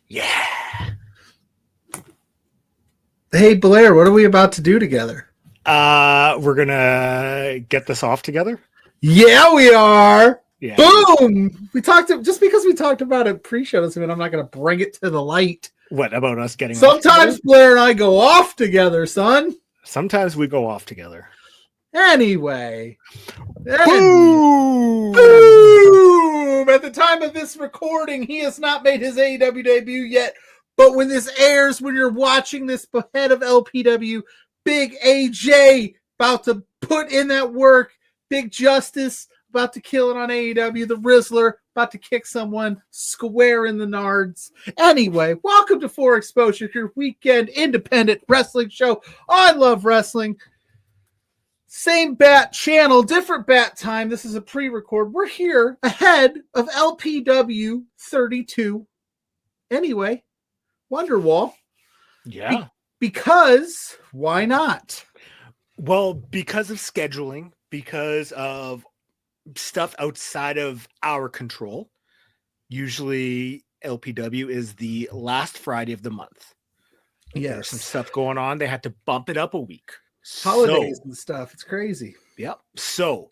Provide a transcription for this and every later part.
Yeah. Hey, Blair, what are we about to do together? We're gonna get this off together. Yeah, we are. Yeah. Boom. Just because we talked about it pre-show doesn't mean I'm not going to bring it to the light. What about us getting Sometimes off Blair and I go off together, son. Sometimes we go off together. Anyway. Boom! Boom! At the time of this recording, he has not made his AEW debut yet. But when this airs, when you're watching this, head of LPW, Big AJ about to put in that work. Big Justice about to kill it on AEW. The Rizzler about to kick someone square in the nards. Anyway, welcome to For Exposure, your weekend independent wrestling show. I love wrestling. Same bat channel, different bat time. This is a pre-record. We're here ahead of LPW 32. Anyway, Wonderwall. Yeah. Because why not? Well, because of scheduling, because of stuff outside of our control. Usually LPW is the last Friday of the month. Yes. There's some stuff going on. They had to bump it up a week. Holidays and stuff. It's crazy. Yep. So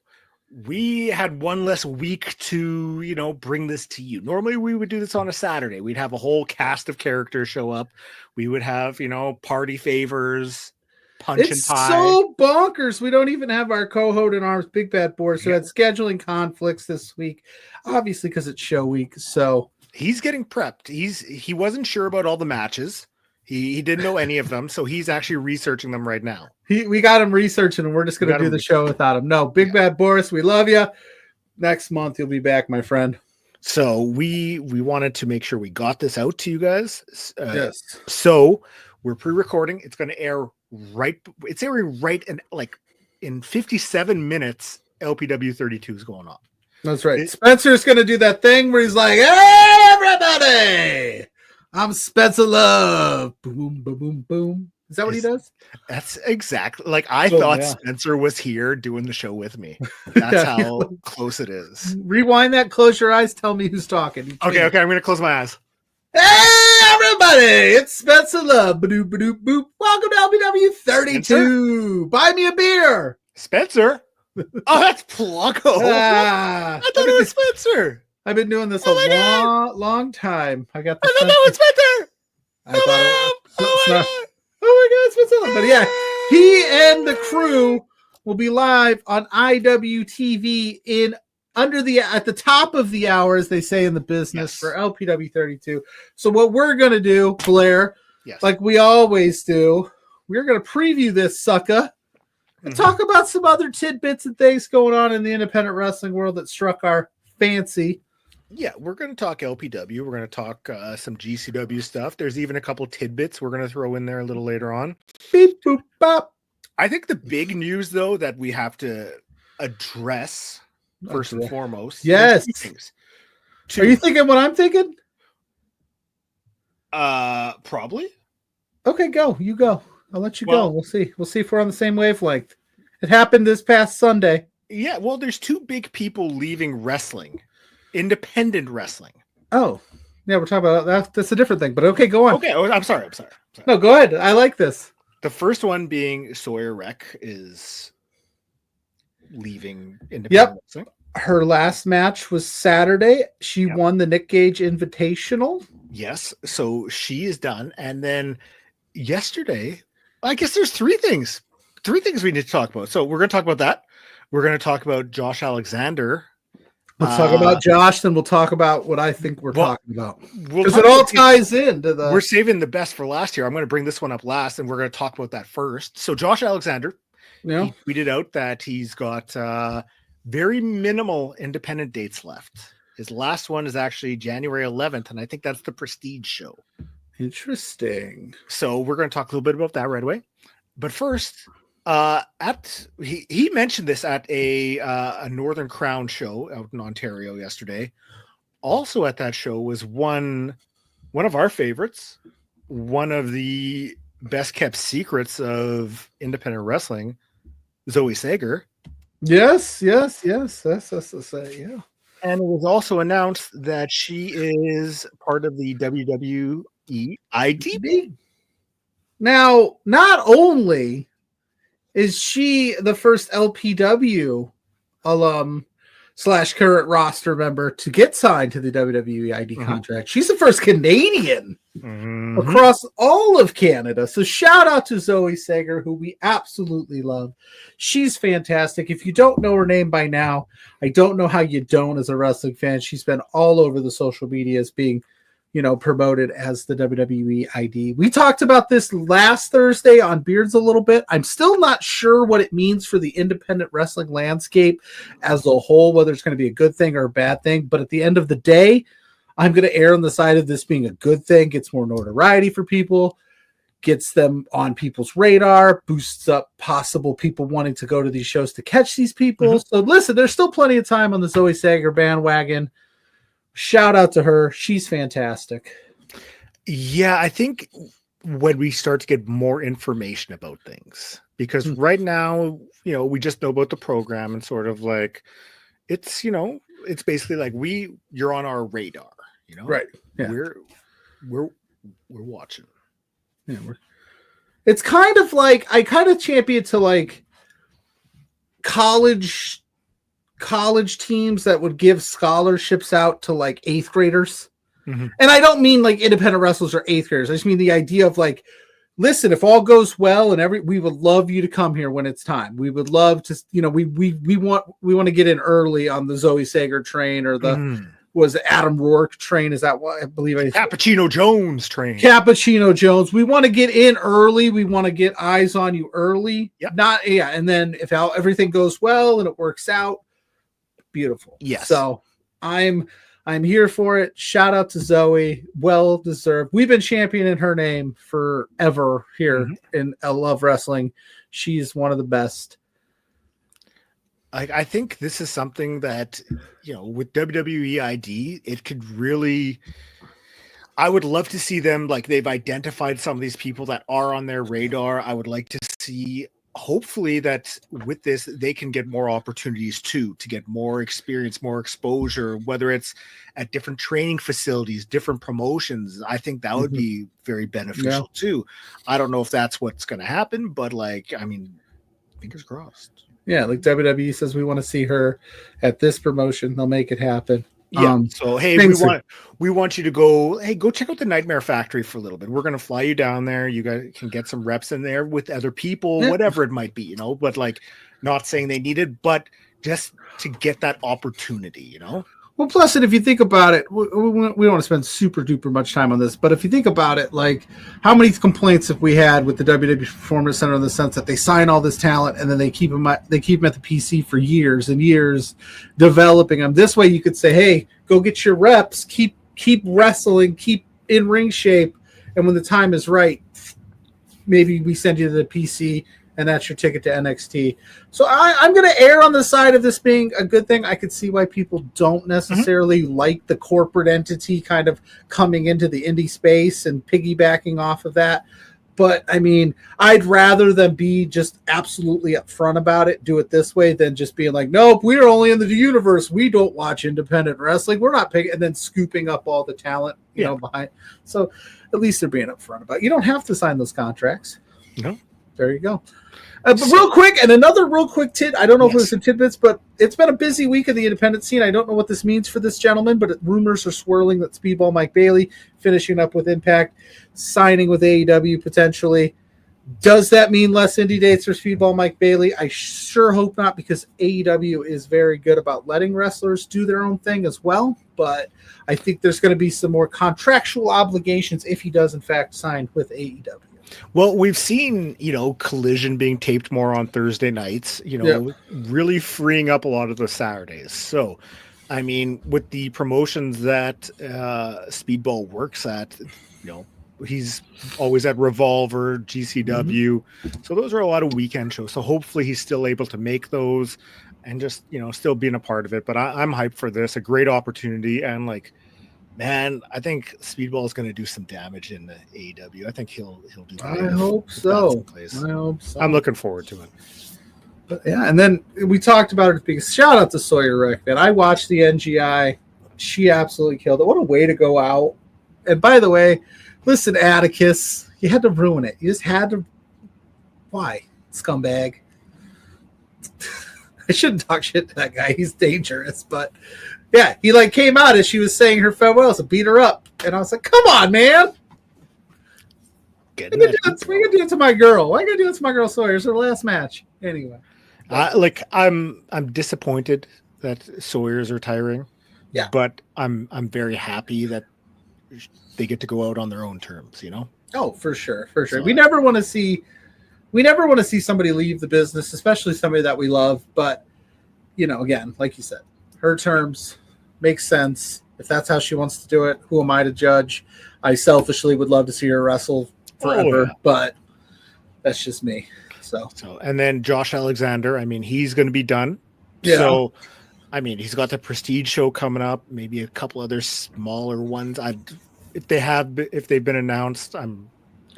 we had one less week to, bring this to you. Normally we would do this on a Saturday. We'd have a whole cast of characters show up. We would have, party favors, punch and pie. It's so bonkers. We don't even have our co-host in arms, Big Bad Boris, who had scheduling conflicts this week, obviously because it's show week. So he's getting prepped. He wasn't sure about all the matches. He didn't know any of them, so he's actually researching them right now. We got him researching, and we're just going to do the show without him. No, Big Bad Boris, we love you. Next month, you'll be back, my friend. So we wanted to make sure we got this out to you guys. Yes. So we're pre-recording. It's going to air It's airing in 57 minutes. LPW 32 is going on. That's right. Spencer's going to do that thing where he's like, "Hey, everybody! I'm Spencer Love." Boom, boom, boom, boom. Is that what he does? That's exactly I thought Spencer was here doing the show with me. That's how close it is. Rewind that. Close your eyes. Tell me who's talking. Okay. I'm going to close my eyes. Hey, everybody! It's Spencer Love. Ba-doop, ba-doop, boop. Welcome to LPW 32. Spencer? Buy me a beer. Spencer? Oh, that's Pluggo. I thought it was Spencer. I've been doing this a long time. I thought that was Spencer. Oh my God, Spencer. But yeah, he and the crew will be live on IWTV at the top of the hour, as they say in the business, for LPW 32. So what we're going to do, Blair, like we always do, we're going to preview this sucker and talk about some other tidbits and things going on in the independent wrestling world that struck our fancy. Yeah, we're going to talk LPW. We're going to talk some GCW stuff. There's even a couple tidbits we're going to throw in there a little later on. Beep, boop, bop. I think the big news, though, that we have to address first and foremost. Yes. Are you thinking what I'm thinking? Probably. Okay, go. You go. I'll let you go. We'll see. We'll see if we're on the same wavelength. It happened this past Sunday. Yeah, well, there's two big people leaving wrestling. Independent wrestling. Oh, yeah, we're talking about that. That's a different thing, but okay, go on. Okay, I'm sorry. No, go ahead. I like this. The first one being Sawyer Wreck is leaving independent wrestling. Her last match was Saturday. She won the Nick Gage Invitational. Yes, so she is done. And then yesterday, I guess there's three things we need to talk about. So we're going to talk about that. We're going to talk about Josh Alexander. Let's talk about Josh, then we'll talk about what I think we're talking about. Because it all ties into the... We're saving the best for last year. I'm going to bring this one up last, and we're going to talk about that first. So Josh Alexander, he tweeted out that he's got very minimal independent dates left. His last one is actually January 11th, and I think that's the Prestige show. Interesting. So we're going to talk a little bit about that right away. But first... he mentioned this at a Northern Crown show out in Ontario yesterday. Also at that show was one of our favorites, one of the best kept secrets of independent wrestling, Zoe Sager. Yes. That's to say, yeah. And it was also announced that she is part of the WWE ID. Now, not only is she the first LPW alum / current roster member to get signed to the WWE ID contract, she's the first Canadian across all of Canada. So shout out to Zoe Sager, who we absolutely love. She's fantastic. If you don't know her name by now, I don't know how you don't as a wrestling fan. She's been all over the social media as being, promoted as the WWE ID. We talked about this last Thursday on Beards a little bit. I'm still not sure what it means for the independent wrestling landscape as a whole, whether it's going to be a good thing or a bad thing. But at the end of the day, I'm going to err on the side of this being a good thing. Gets more notoriety for people, gets them on people's radar, boosts up possible people wanting to go to these shows to catch these people. So listen, there's still plenty of time on the Zoe Sager bandwagon. Shout out to her. She's fantastic. Yeah, I think when we start to get more information about things, because right now, we just know about the program and sort of like, it's, it's basically like you're on our radar, right. Yeah. We're watching. Yeah. It's kind of like, I kind of champion to like college teams that would give scholarships out to like 8th graders. And I don't mean like independent wrestlers or 8th graders. I just mean the idea of like, listen, if all goes well and we would love you to come here when it's time. We would love to, we want to get in early on the Zoe Sager train or the was Adam Rourke train. Is that what I believe? Cappuccino Jones train. Cappuccino Jones. We want to get in early. We want to get eyes on you early. Yep. And then if everything goes well and it works out, beautiful. Yes. So I'm here for it. Shout out to Zoe. Well deserved. We've been championing her name forever here in I Love Wrestling. She's one of the best. I think this is something that, with WWE ID, it could really, I would love to see them, like they've identified some of these people that are on their radar. I would like to see, hopefully that with this, they can get more opportunities too, to get more experience, more exposure, whether it's at different training facilities, different promotions. I think that would be very beneficial too. I don't know if that's what's going to happen, but fingers crossed. Yeah, like WWE says, we want to see her at this promotion. They'll make it happen. Yeah. So hey, we want you to go. Hey, go check out the Nightmare Factory for a little bit. We're gonna fly you down there. You guys can get some reps in there with other people, whatever it might be, But like, not saying they need it, but just to get that opportunity, Well, plus, and if you think about it, we don't want to spend super duper much time on this, but if you think about it, like how many complaints have we had with the WWE Performance Center in the sense that they sign all this talent and then they keep them at the PC for years and years, developing them. This way, you could say, "Hey, go get your reps, keep wrestling, keep in ring shape, and when the time is right, maybe we send you to the PC." And that's your ticket to NXT. So I'm going to err on the side of this being a good thing. I could see why people don't necessarily like the corporate entity kind of coming into the indie space and piggybacking off of that. But, I'd rather them be just absolutely upfront about it, do it this way, than just being like, nope, we're only in the universe. We don't watch independent wrestling. We're not picking, and then scooping up all the talent, behind. So at least they're being upfront about it. You don't have to sign those contracts. No. There you go. But real quick, and another real quick I don't know if it was in tidbits, but it's been a busy week in the independent scene. I don't know what this means for this gentleman, but rumors are swirling that Speedball Mike Bailey finishing up with Impact, signing with AEW potentially. Does that mean less indie dates for Speedball Mike Bailey? I sure hope not, because AEW is very good about letting wrestlers do their own thing as well. But I think there's going to be some more contractual obligations if he does, in fact, sign with AEW. Well, we've seen, Collision being taped more on Thursday nights, really freeing up a lot of the Saturdays. So, with the promotions that Speedball works at, he's always at Revolver, GCW. So those are a lot of weekend shows. So hopefully he's still able to make those and just, still being a part of it. But I'm hyped for this, a great opportunity. And man, I think Speedball is going to do some damage in the AEW. I think he'll do. I hope so. I'm looking forward to it. But yeah, and then we talked about it being shout out to Sawyer Rick, man. I watched the NGI. She absolutely killed it. What a way to go out. And by the way, listen, Atticus, you had to ruin it. You just had to. Why? Scumbag. I shouldn't talk shit to that guy. He's dangerous. But yeah, he like came out as she was saying her farewells and beat her up. And I was like, come on, man. Why you gonna do it to my girl? Why you gonna do it to my girl Sawyer? It's her last match. Anyway. I'm disappointed that Sawyer's retiring. Yeah. But I'm very happy that they get to go out on their own terms, you know? Oh, for sure. For sure. So, we never want to see somebody leave the business, especially somebody that we love. But, you know, again, like you said, her terms make sense. If that's how she wants to do it, who am I to judge? I selfishly would love to see her wrestle forever, but that's just me. So and then Josh Alexander, I mean, he's going to be done. Yeah. So, I mean, he's got the Prestige show coming up, maybe a couple other smaller ones. If they've been announced, I'm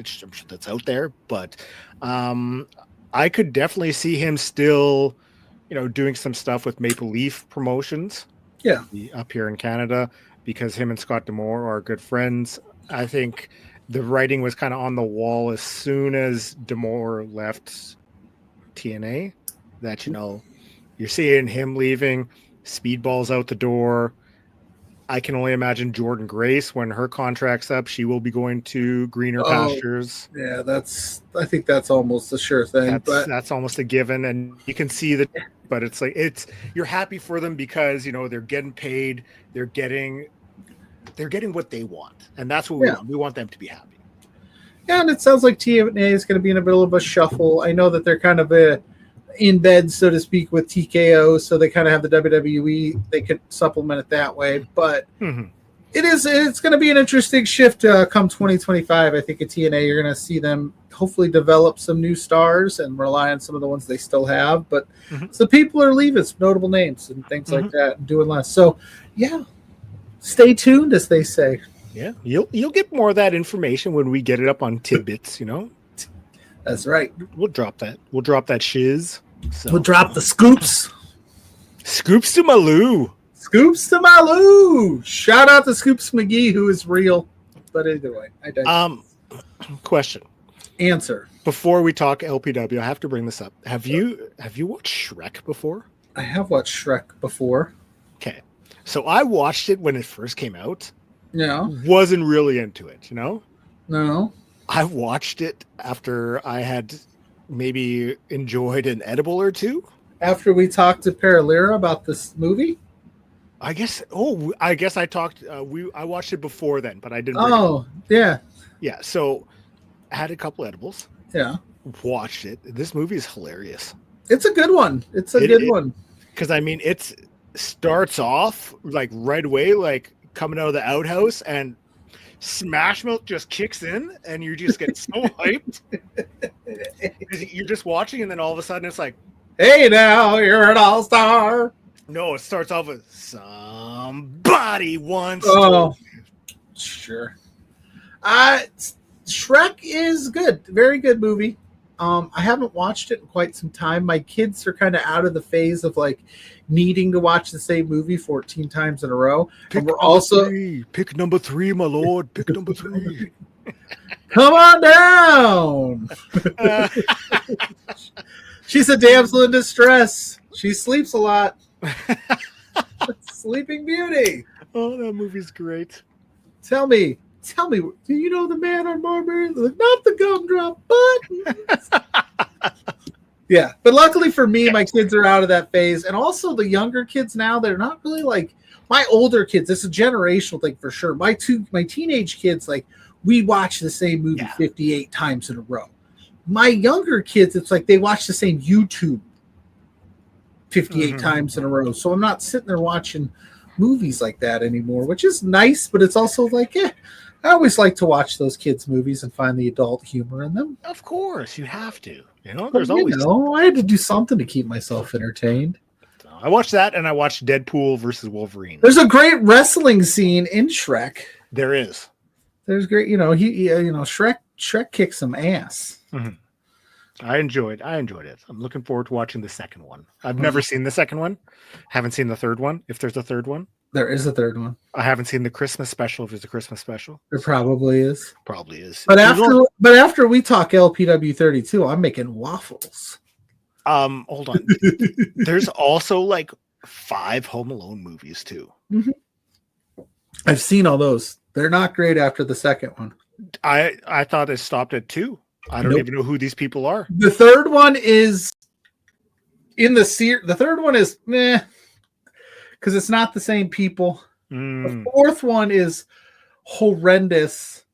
sure that's out there, but I could definitely see him still, you know, doing some stuff with Maple Leaf Promotions. Yeah. Up here in Canada, because him and Scott D'Amore are good friends. I think the writing was kind of on the wall as soon as D'Amore left TNA that, you know, you're seeing him leaving, Speedball's out the door. I can only imagine Jordan Grace, when her contract's up, she will be going to greener pastures. Yeah, I think that's almost a sure thing. That's almost a given, and you can see that. But it's like you're happy for them because, you know, they're getting paid, they're getting what they want, and that's what we want. We want them to be happy. Yeah, and it sounds like TNA is going to be in a bit of a shuffle. I know that they're kind of in bed, so to speak, with TKO, so they kind of have the WWE. They could supplement it that way, but it's going to be an interesting shift come 2025. I think at TNA you're going to see them hopefully develop some new stars and rely on some of the ones they still have, but so people are leaving, some notable names and things like that, and doing less. So yeah, stay tuned, as they say. Yeah, you'll get more of that information when we get it up on Tidbits, you know. That's right. We'll drop that. We'll drop that shiz. So. We'll drop the scoops. Scoops to Malou. Scoops to Malou. Shout out to Scoops McGee, who is real. But either way, I digress. Question. Answer. Before we talk LPW, I have to bring this up. Have you watched Shrek before? I have watched Shrek before. Okay. So I watched it when it first came out. Yeah. Wasn't really into it, you know? No. I watched it after I had maybe enjoyed an edible or two. After we talked to Paralira about this movie? I guess I talked. I watched it before then, but I didn't. Yeah. Yeah. So I had a couple edibles. Yeah. Watched it. This movie is hilarious. It's a good one. It's a good one. Because I mean, it starts off like right away, like coming out of the outhouse, and Smash Mouth just kicks in, and you just get so hyped. You're just watching, and then all of a sudden it's like, "Hey, now you're an all-star." No, it starts off with somebody wants. Oh, sure. Shrek is good. Very good movie. I haven't watched it in quite some time. My kids are kind of out of the phase of like needing to watch the same movie 14 times in a row. Pick number three, my lord. Pick number 3. Come on down. She's a damsel in distress. She sleeps a lot. Sleeping Beauty. Oh, that movie's great. Tell me, do you know the man on Marbury? Not the gumdrop buttons. Yeah, but luckily for me, my kids are out of that phase. And also the younger kids now, they're not really like my older kids. It's a generational thing for sure. My teenage kids, like, we watch the same movie 58 times in a row. My younger kids, it's like they watch the same YouTube 58 times in a row. So I'm not sitting there watching movies like that anymore, which is nice, but it's also like, I always like to watch those kids' movies and find the adult humor in them. Of course, you have to. You know, there's always. I had to do something to keep myself entertained. I watched that, and I watched Deadpool versus Wolverine. There's a great wrestling scene in Shrek. There is. There's great. Shrek kicks some ass. I enjoyed it. I'm looking forward to watching the second one. I've never seen the second one. Haven't seen the third one. If there's a third one. There is a third one. I haven't seen the Christmas special. If there's a Christmas special. There probably is. Probably is. But after we talk LPW 32, I'm making waffles. Hold on. There's also like 5 Home Alone movies too. Mm-hmm. I've seen all those. They're not great after the second one. I thought it stopped at 2. I don't even know who these people are. The third one is the third one is meh, because it's not the same people. The fourth one is horrendous.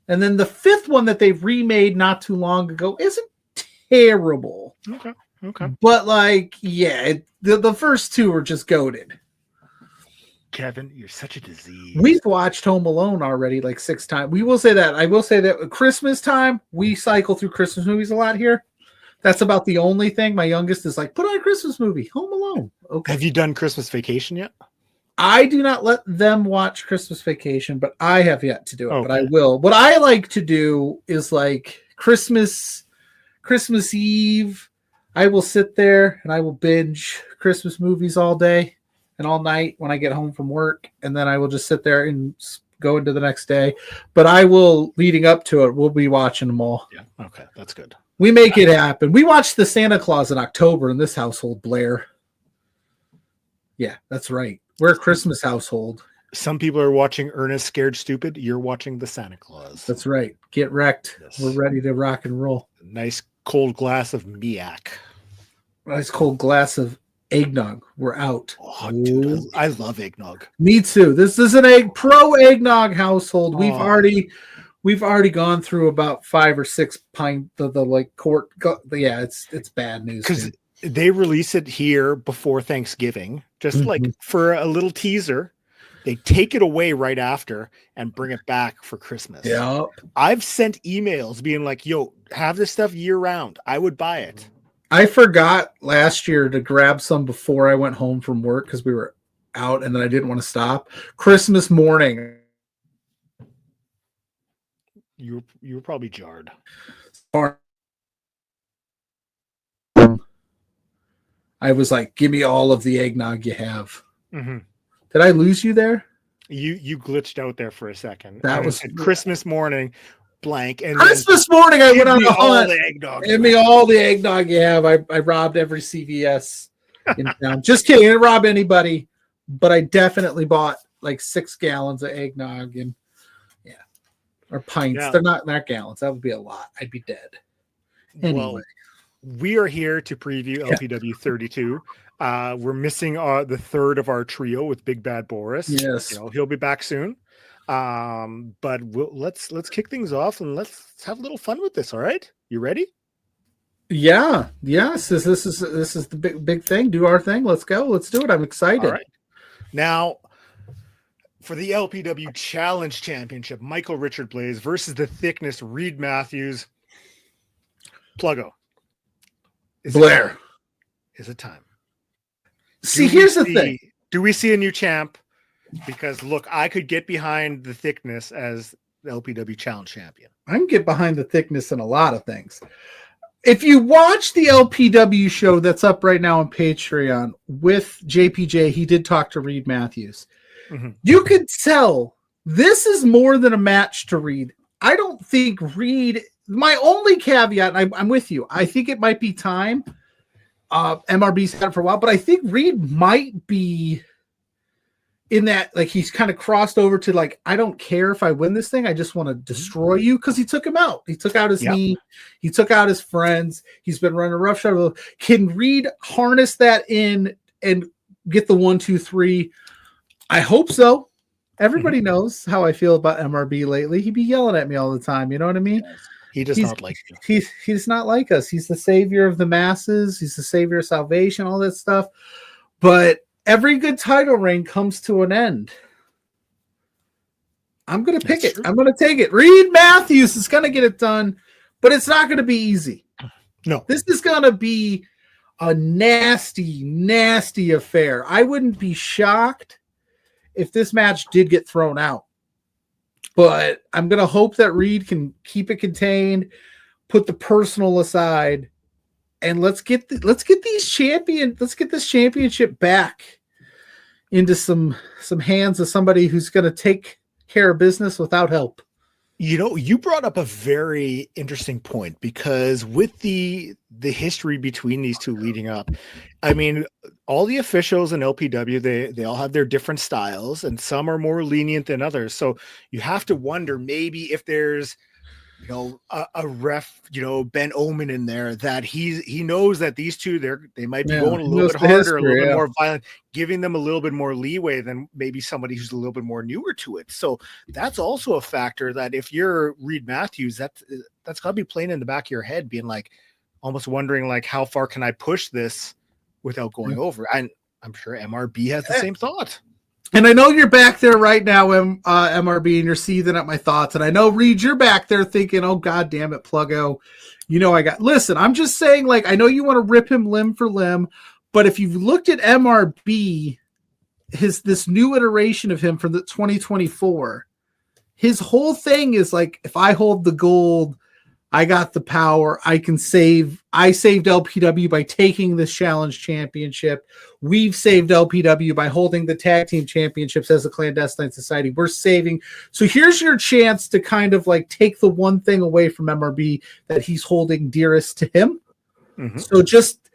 And then the fifth one that they remade not too long ago isn't terrible. Okay. But the first 2 are just goated. Kevin, you're such a disease. We've watched Home Alone already like 6 times. We will say that. I will say that at Christmas time, we cycle through Christmas movies a lot here. That's about the only thing. My youngest is like, put on a Christmas movie, Home Alone. Okay. Have you done Christmas Vacation yet? I do not let them watch Christmas Vacation, but I have yet to do it. Okay. But I will. What I like to do is like Christmas Eve. I will sit there and I will binge Christmas movies all day and all night when I get home from work, and then I will just sit there and go into the next day. But I will, leading up to it, we'll be watching them all. Yeah. Okay, that's good. We make it happen. We watched the Santa Claus in October in this household, Blair. Yeah, that's right. We're a Christmas household. Some people are watching Ernest Scared Stupid. You're watching the Santa Claus. That's right. Get wrecked. Yes. We're ready to rock and roll. Nice cold glass of Miak. Nice cold glass of eggnog. We're out. Oh, dude, I love eggnog. Me too. This is an pro eggnog household. We've already gone through about 5 or 6 pints of the like quart. Yeah, it's bad news because they release it here before Thanksgiving, just like for a little teaser. They take it away right after and bring it back for Christmas. Yeah, I've sent emails being like, "Yo, have this stuff year round. I would buy it." I forgot last year to grab some before I went home from work because we were out, and then I didn't want to stop. Christmas morning, you were probably jarred. I was like, "Give me all of the eggnog you have." Mm-hmm. Did I lose you there? You glitched out there for a second. That was Christmas morning. Blank and Christmas morning I went on a hunt. Give me all the eggnog you have. I robbed every CVS in town. Just kidding. I didn't rob anybody, but I definitely bought like 6 gallons of eggnog and or pints. Yeah. They're not gallons. That would be a lot. I'd be dead. Anyway. Well, we are here to preview LPW 32. We're missing the third of our trio with Big Bad Boris. Yes, he'll be back soon. But let's kick things off and let's have a little fun with this. All right, you ready? Yeah. Yes. This is the big thing. Do our thing. Let's go. Let's do it. I'm excited. All right. Now, for the LPW Challenge Championship, Michael Richard Blaze versus the Thickness Reed Matthews. Pluggo. Blair. Is it time? See, here's the thing. Do we see a new champ? Because look, I could get behind the Thickness as the LPW Challenge Champion. I can get behind the Thickness in a lot of things. If you watch the LPW show that's up right now on Patreon with JPJ, he did talk to Reed Matthews. Mm-hmm. You could tell this is more than a match to Reed. I don't think Reed, my only caveat, and I'm with you, I think it might be time. MRB's had it for a while, but I think Reed might be in that, like, he's kind of crossed over to, like, I don't care if I win this thing. I just want to destroy you, because he took him out. He took out his knee. He took out his friends. He's been running roughshod. Can Reed harness that in and get the 1, 2, 3? I hope so. Everybody knows how I feel about MRB lately. He'd be yelling at me all the time. You know what I mean? He does not like you. He's not like us. He's the savior of the masses. He's the savior of salvation, all that stuff. But every good title reign comes to an end. I'm going to pick it. I'm going to take it. Reed Matthews is going to get it done, but it's not going to be easy. No. This is going to be a nasty, nasty affair. I wouldn't be shocked if this match did get thrown out. But I'm going to hope that Reed can keep it contained, put the personal aside, and let's get this championship back into some hands of somebody who's going to take care of business without help. You brought up a very interesting point, because with the history between these two leading up, I mean, all the officials in LPW, they all have their different styles, and some are more lenient than others. So you have to wonder maybe if there's a ref, Ben Omen in there, that he knows that these two they might be going a little bit harder, a little bit more violent, giving them a little bit more leeway than maybe somebody who's a little bit more newer to it. So that's also a factor, that if you're Reed Matthews, that's got to be playing in the back of your head, being like almost wondering like, how far can I push this without going over? And I'm sure MRB has the same thought. And I know you're back there right now, MRB, and you're seething at my thoughts. And I know, Reed, you're back there thinking, oh, God damn it, Pluggo. Listen, I'm just saying, like, I know you want to rip him limb for limb, but if you've looked at MRB, this new iteration of him from the 2024, his whole thing is like, if I hold the gold, I got the power. I saved LPW by taking this challenge championship. We've saved LPW by holding the tag team championships as a clandestine society. We're saving. So here's your chance to kind of like take the one thing away from MRB that he's holding dearest to him. Mm-hmm. So just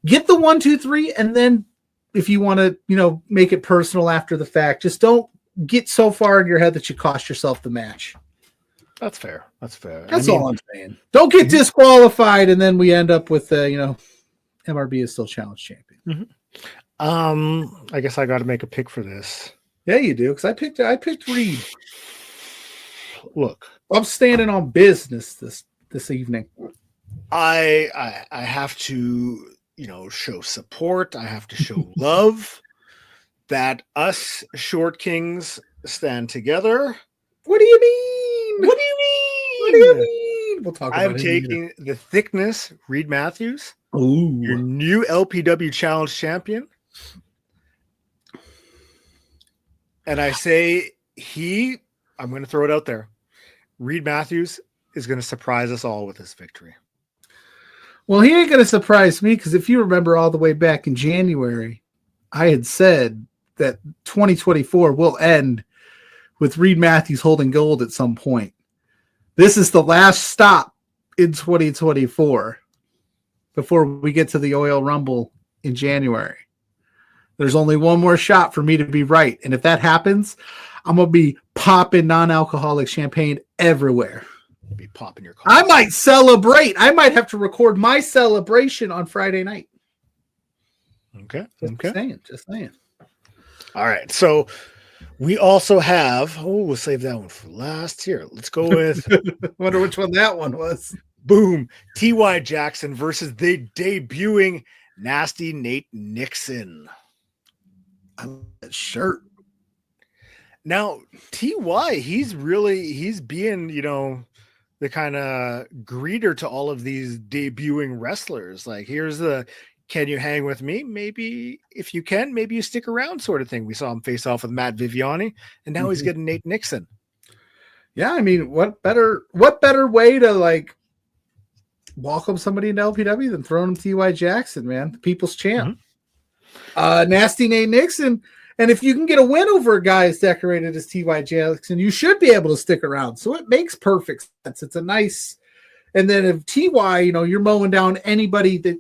get the 1, 2, 3. And then if you want to, make it personal after the fact, just don't get so far in your head that you cost yourself the match. That's fair. That's all I'm saying. Don't get disqualified, and then we end up with, MRB is still challenge champion. Mm-hmm. I guess I got to make a pick for this. Yeah, you do, because I picked Reed. Look, I'm standing on business this evening. I have to, show support. I have to show love. That us short kings stand together. What do you mean? What do you mean? What do you mean? We'll talk about it. I'm taking the thickness, Reed Matthews. Ooh. Your new LPW Challenge champion. And I say I'm going to throw it out there. Reed Matthews is going to surprise us all with this victory. Well, he ain't going to surprise me, because if you remember all the way back in January, I had said that 2024 will end with Reed Matthews holding gold at some point. This is the last stop in 2024 before we get to the Oil Rumble in January. There's only one more shot for me to be right. And if that happens, I'm going to be popping non-alcoholic champagne everywhere. You'll be popping your car. I might celebrate. I might have to record my celebration on Friday night. Okay. Just saying. All right. So we also have, we'll save that one for last here. Let's go with, wonder which one that one was. Boom. T.Y. Jackson versus the debuting Nasty Nate Nixon. I love that shirt. Now, T.Y., he's being, the kind of greeter to all of these debuting wrestlers. Like, here's the, can you hang with me? Maybe if you can, maybe you stick around sort of thing. We saw him face off with Matt Viviani, and now he's getting Nate Nixon. Yeah, I mean, what better way to like welcome somebody into LPW than throwing him T.Y. Jackson, man, the people's champ. Mm-hmm. Nasty Nate Nixon. And if you can get a win over a guy as decorated as T.Y. Jackson, you should be able to stick around. So it makes perfect sense. It's a nice, and then if T.Y., you're mowing down anybody that,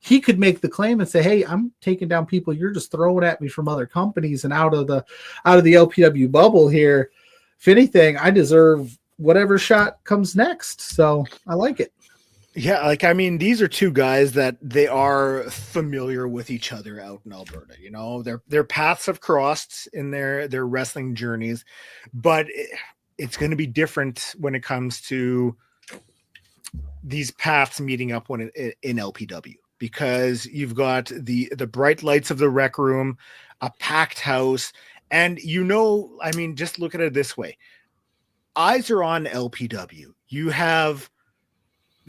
he could make the claim and say, hey, I'm taking down people you're just throwing at me from other companies and out of the LPW bubble here. If anything, I deserve whatever shot comes next. So I like it. Yeah, these are two guys that they are familiar with each other out in Alberta. Their paths have crossed in their wrestling journeys, but it's going to be different when it comes to these paths meeting up in LPW. Because you've got the bright lights of the rec room, a packed house, and just look at it this way. Eyes are on LPW. You have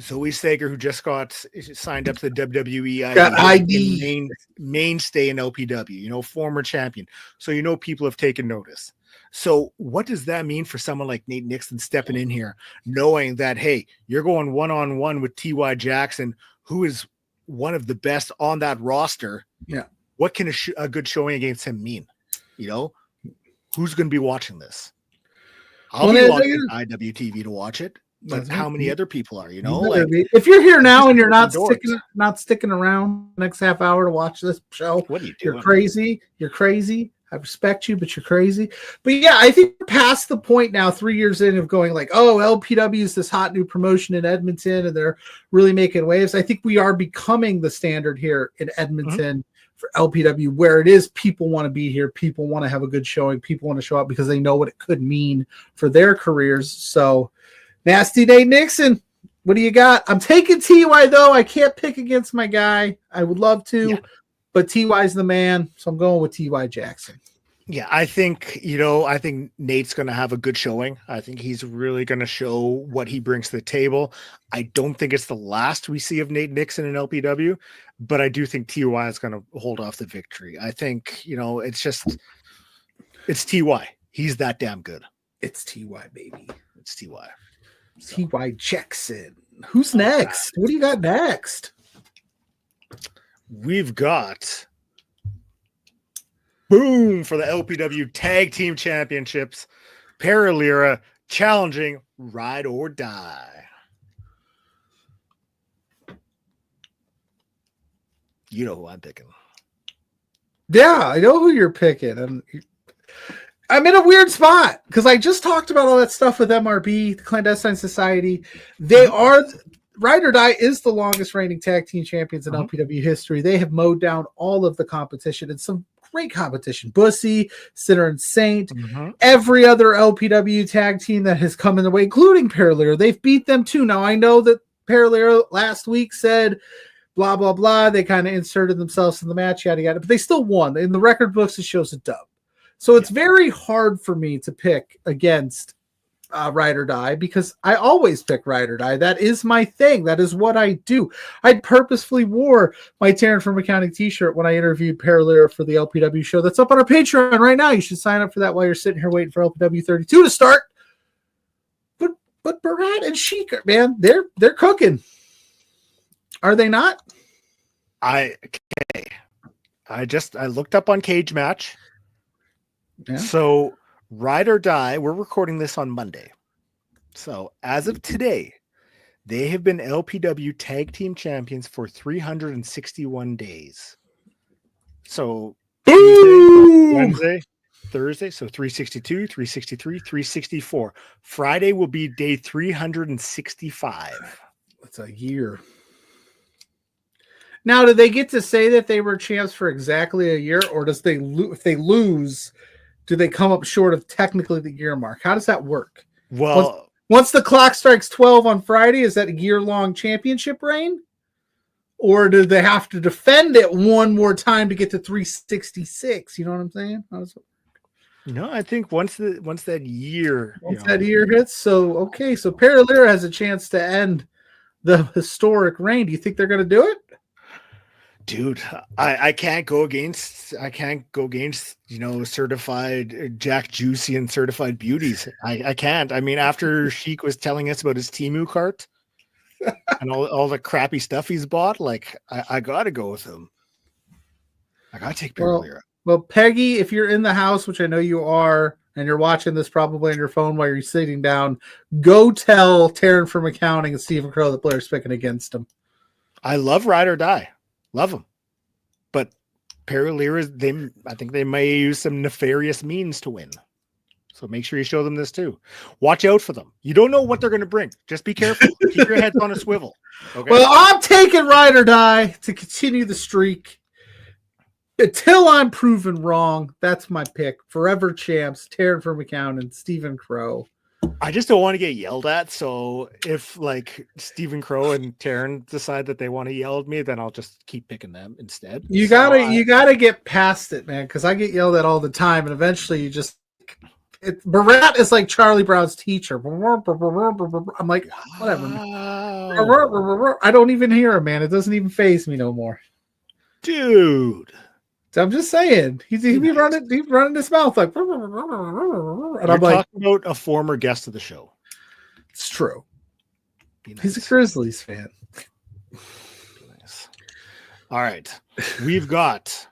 Zoe Sager, who just got signed up to the WWE ID. Mainstay in LPW, former champion. So people have taken notice. So what does that mean for someone like Nate Nixon stepping in here, knowing that, hey, you're going one-on-one with T.Y. Jackson, who is one of the best on that roster? Yeah. What can a good showing against him mean? You know, who's going to be watching this? I'll be watching IWTV to watch it, but how many other people are, you know? Like, if you're here now and you're not sticking around the next half hour to watch this show, what are you doing? You're crazy. You're crazy. I respect you, but you're crazy. But yeah, I think we're past the point now, 3 years in, of going like, oh, LPW is this hot new promotion in Edmonton, and they're really making waves. I think we are becoming the standard here in Edmonton for LPW, where it is people want to be here, people want to have a good showing, people want to show up because they know what it could mean for their careers. So, Nasty Nate Nixon, what do you got? I'm taking TY, though. I can't pick against my guy. I would love to, but TY's the man, so I'm going with TY Jackson. Yeah, I think Nate's going to have a good showing. I think he's really going to show what he brings to the table. I don't think it's the last we see of Nate Nixon in LPW, but I do think TY is going to hold off the victory. I think, it's TY. He's that damn good. It's TY, baby. It's TY. So. TY Jackson. Who's next? What do you got next? We've got boom for the LPW Tag Team Championships. Paralira challenging Ride or Die. You know who I'm picking. Yeah, I know who you're picking. I'm in a weird spot because I just talked about all that stuff with MRB, the Clandestine Society. They are... Ride or Die is the longest reigning tag team champions in LPW history. They have mowed down all of the competition. It's some great competition. Bussy, Sinner and Saint, every other LPW tag team that has come in the way, including Paralira. They've beat them too. Now, I know that Paralira last week said blah, blah, blah. They kind of inserted themselves in the match, yada, yada, but they still won. In the record books, it shows a dub. So it's very hard for me to pick against Ride or Die because I always pick Ride or Die. That is my thing. That is what I do. I purposefully wore my Taryn from Accounting t-shirt when I interviewed Paralira for the LPW show. That's up on our Patreon right now. You should sign up for that while you're sitting here waiting for LPW 32 to start. But Barat and Sheik, man, they're cooking. Are they not? I looked up on Cage Match. Yeah. So Ride or Die, we're recording this on Monday. So as of today, they have been LPW Tag Team Champions for 361 days. So Tuesday, Wednesday, Thursday, so 362, 363, 364. Friday will be day 365. That's a year. Now, do they get to say that they were champs for exactly a year, or if they lose, do they come up short of technically the year mark? How does that work? Well, once the clock strikes 12 on Friday, is that a year-long championship reign? Or do they have to defend it one more time to get to 366? You know what I'm saying? No, I think once that year hits, so Paralira has a chance to end the historic reign. Do you think they're going to do it? Dude, I can't go against certified Jack Juicy and certified beauties. I can't. I mean, after Sheik was telling us about his Temu cart and all the crappy stuff he's bought, like I gotta go with him. I gotta take Paralira. Well, Peggy, if you're in the house, which I know you are, and you're watching this probably on your phone while you're sitting down, go tell Taryn from Accounting and Stephen Crow that Blair's picking against him. I love Ride or Die. Love them. But Paralira, I think they may use some nefarious means to win. So make sure you show them this too. Watch out for them. You don't know what they're going to bring. Just be careful. Keep your heads on a swivel. Okay? Well, I'm taking Ride or Die to continue the streak. Until I'm proven wrong, that's my pick. Forever champs, Taryn from Accounting, Stephen Crow. I just don't want to get yelled at. So if like Stephen Crow and Taryn decide that they want to yell at me, then I'll just keep picking them instead. You gotta get past it, man. Because I get yelled at all the time, and eventually you just. Barat is like Charlie Brown's teacher. I'm like, whatever. Wow. I don't even hear him, man. It doesn't even faze me no more. Dude. So I'm just saying, he'd be running his mouth like. And I'm talking about a former guest of the show. It's true. Nice. He's a Grizzlies fan. Nice. All right, we've got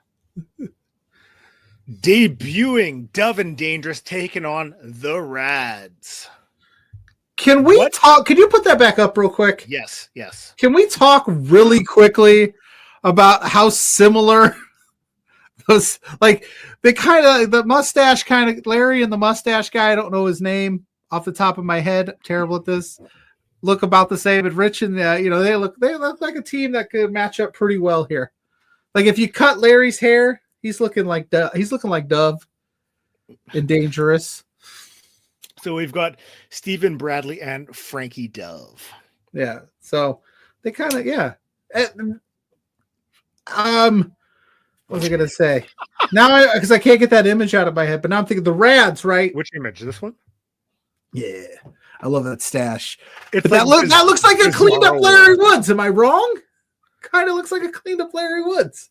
debuting Dove and Dangerous taking on the Rads. Can we talk? Can you put that back up real quick? Yes. Can we talk really quickly about how similar those, like, they kind of, the mustache kind of, Larry and the mustache guy, I don't know his name off the top of my head. I'm terrible at this. Look about the same. And Rich and they look like a team that could match up pretty well here. Like if you cut Larry's hair, he's looking like Dove and Dangerous. So we've got Stephen Bradley and Frankie Dove. Yeah. So they kind of, yeah. What was I going to say? Now, because I can't get that image out of my head, but now I'm thinking the Rads, right? Which image? This one? Yeah. I love that stash. But that looks like a cleaned up Larry Woods. Am I wrong? Kind of looks like a cleaned up Larry Woods.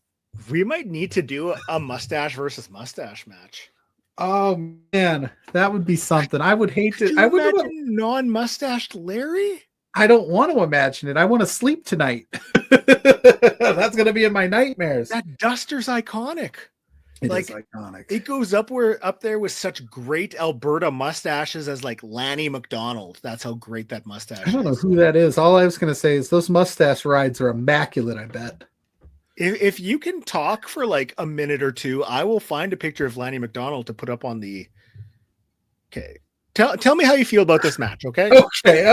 We might need to do a mustache versus mustache match. Oh man, that would be something. I would hate to. I would imagine non-mustached Larry. I don't want to imagine it. I want to sleep tonight. That's gonna be in my nightmares. That duster's iconic. It is iconic. It goes up there with such great Alberta mustaches as like Lanny McDonald. That's how great that mustache is. I don't know who that is. All I was gonna say is those mustache rides are immaculate. I bet. If you can talk for like a minute or two, I will find a picture of Lanny McDonald to put up on the. Okay, tell me how you feel about this match. Okay. Okay.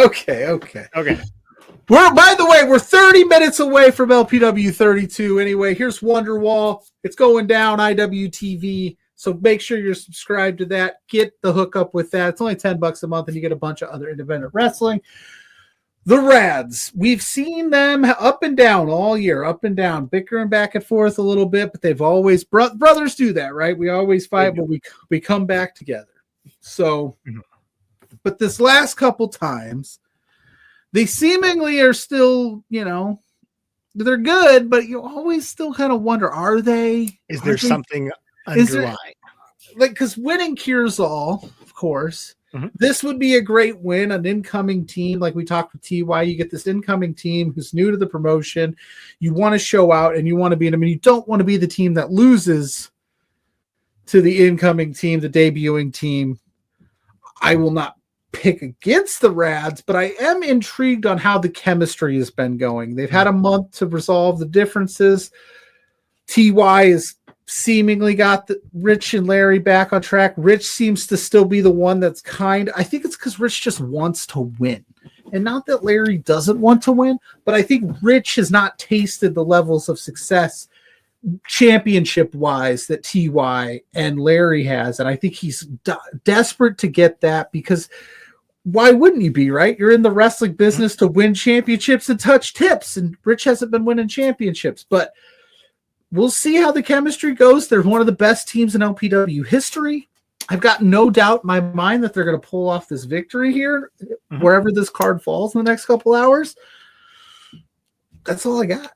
By the way, we're 30 minutes away from LPW 32. Anyway, here's Wonderwall. It's going down IWTV. So make sure you're subscribed to that. Get the hookup with that. It's only $10 a month, and you get a bunch of other independent wrestling. The Rads, we've seen them up and down all year, up and down, bickering back and forth a little bit, but they've always, brothers do that, right? We always fight, but we come back together. So, but this last couple times, they seemingly are still, they're good, but you always still kind of wonder, are they? Is there something underlying? Because winning cures all, of course. Mm-hmm. This would be a great win, an incoming team. Like we talked with TY, you get this incoming team who's new to the promotion. You want to show out and you want to be in them. And you don't want to be the team that loses to the incoming team, the debuting team. I will not pick against the Rads, but I am intrigued on how the chemistry has been going. They've had a month to resolve the differences. TY is seemingly got Rich and Larry back on track. Rich seems to still be the one that's I think it's because Rich just wants to win. And not that Larry doesn't want to win, but I think Rich has not tasted the levels of success championship-wise that TY and Larry has. And I think he's desperate to get that because why wouldn't you be, right? You're in the wrestling business to win championships and touch tips. And Rich hasn't been winning championships, but we'll see how the chemistry goes. They're one of the best teams in LPW history. I've got no doubt in my mind that they're going to pull off this victory here, wherever this card falls in the next couple hours. That's all I got.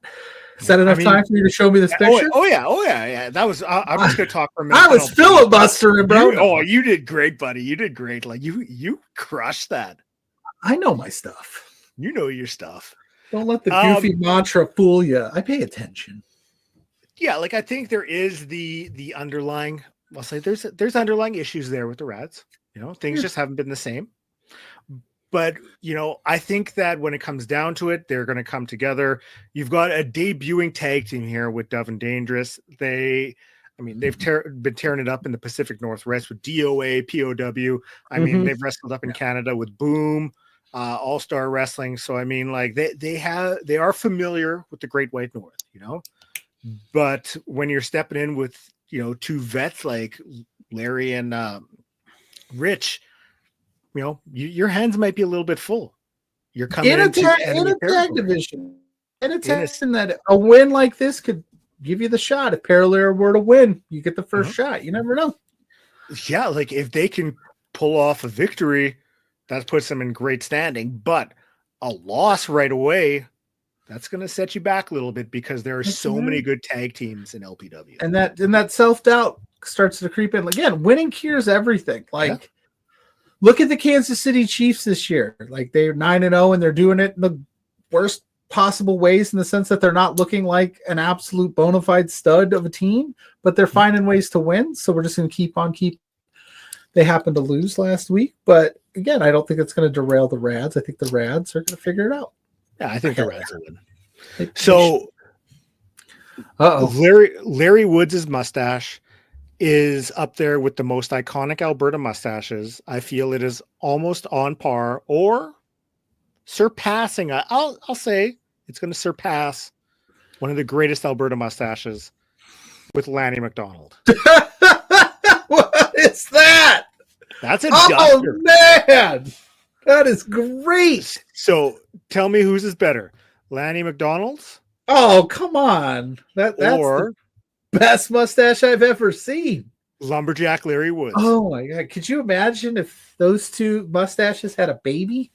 Is that enough time for you to show me this picture? Oh yeah. That was. I'm just going to talk for a minute. I was filibustering, bro. You did great, buddy. You did great. Like you crushed that. I know my stuff. You know your stuff. Don't let the goofy mantra fool you. I pay attention. Yeah, like I think there is the underlying. I'll say there's underlying issues there with the Rads. Things just haven't been the same. But I think that when it comes down to it, they're going to come together. You've got a debuting tag team here with Dove and Dangerous. They've been tearing it up in the Pacific Northwest with DOA, POW. They've wrestled up in Canada with Boom, All Star Wrestling. So they are familiar with the Great White North. But when you're stepping in with, two vets like Larry and Rich, your hands might be a little bit full. You're coming in a tag division. In a tag that a win like this could give you the shot. If Parallel were to win, you get the first shot. You never know. Yeah, like if they can pull off a victory, that puts them in great standing. But a loss right away, That's going to set you back a little bit because there are so many good tag teams in LPW. And that self-doubt starts to creep in. Again, winning cures everything. Like, look at the Kansas City Chiefs this year. Like, they're 9-0 and they're doing it in the worst possible ways in the sense that they're not looking like an absolute bona fide stud of a team, but they're finding ways to win. So we're just going to keep on keeping. They happened to lose last week, but again, I don't think it's going to derail the Rads. I think the Rads are going to figure it out. Yeah, I think the Rads will win. So, Larry Woods' mustache is up there with the most iconic Alberta mustaches. I feel it is almost on par or surpassing. I'll say it's going to surpass one of the greatest Alberta mustaches with Lanny McDonald. What is that? That's a duster. Man, that is great. So tell me whose is better, Lanny McDonald's? Oh, come on. That's the best mustache I've ever seen. Lumberjack Larry Woods. Oh my God. Could you imagine if those two mustaches had a baby?